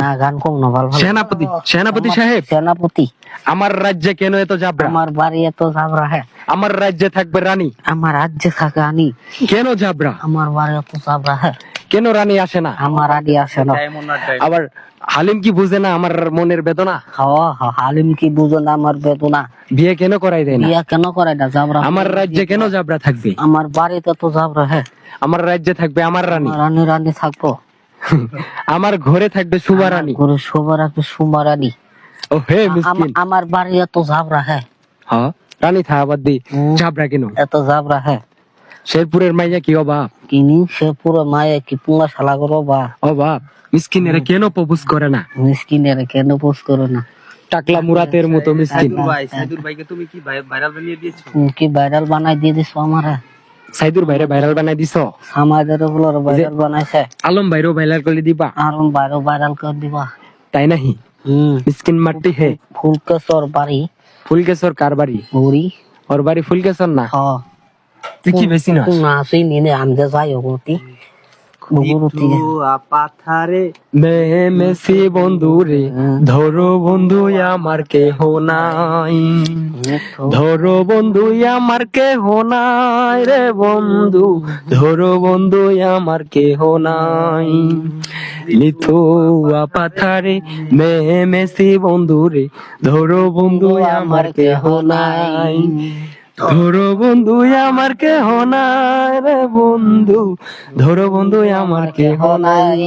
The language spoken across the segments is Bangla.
না গান কম না ভালো সেনাপতি সেনাপতি সাহেব, সেনাপতি। আমার রাজ্যে কেন এত জাবরা? আমার বাড়ি এত জাবরা হ্যাঁ। আমার রাজ্যে থাকবে রানী, আমার রাজ্যে থাকে রানী। কেন জাবরা? আমার বাড়ি এত জাবরা হ্যাঁ। কেন রানী আসে না? আমার রানী আসে না। আবার হালিম কি বুঝে না আমার মনের বেদনা? হালিম কি বুঝো না আমার বেদনা? বিয়ে কেন করাই দেয় না? বিয়া কেন করে না জাবরা? আমার রাজ্যে কেন জাবরা থাকবে? আমার বাড়িতে তো জাবরা হ্যাঁ। আমার রাজ্যে থাকবে আমার রানী, আমার রানী রানী থাকবো। আমার ঘরে থাকবে সুবা রানী। করে শোভা রাখবে সুমা রানী। ও হে মিসকিন, আমার বাড়ি এত জাবরা হ্যাঁ। হ্যাঁ রানী থা বাদ দি, জাবরা কেন? এত জাবরা হ্যাঁ। শেরপুরের মাইয়া কি অভাব? কিনি সে পুরো মায়ে কি পুঙ্গা শালা করো বা অভাব মিসকিনেরা কেন প্রপোজ করে না? মিসকিনের কেন পোস্ট করো না? টাকলা মুরাতের মতো মিসকিন। সাইদুর ভাইকে তুমি কি ভাইরাল বানিয়ে দিয়েছো? কি ভাইরাল বানাই দিয়ে দিছো আমারে? সাইদুর ভাইরে ভাইরাল বানাই দিছ, সমাজের ওগুলো ভাইরাল বানাইছে। আলম ভাইরও ভাইরাল করে দিবা, আর বাইরে ভাইরাল করে দিবা। তাই নাহি? মিসকিন মাটি হে। ফুলকেশ্বর বাড়ি ফুলকেশ্বর কার বাড়ি? গৌরী। ওর বাড়ি ফুলকেশ্বর না? হ তুই কি বেশি না? না সেই নিনে আমদে যাই ওগতি গুরুতি পাথারে মেসি বন্ধু রে, ধরো বন্ধু আমার কেহ নাই, ধরো বন্ধু আমার কেহ নাই রে বন্ধু, ধরো বন্ধু আমার কেহ নাই। লিথুয়া পাথারে মেসি বন্ধু রে, ধরো বন্ধু আমার কেহ নাই, ধরো বন্ধু আমার কেহ নাই রে বন্ধু, ধরো বন্ধু আমার কেহ নাই।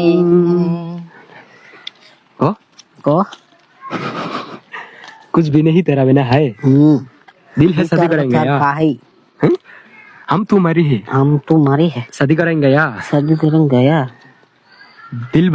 ओ को कुछ भी नहीं तेरा बिना है, दिल है शादी करेंगे यार, काहे हम तुम्हारी है, हम तुम्हारी है शादी करेंगे यार, शादी करेंगे यार। दिल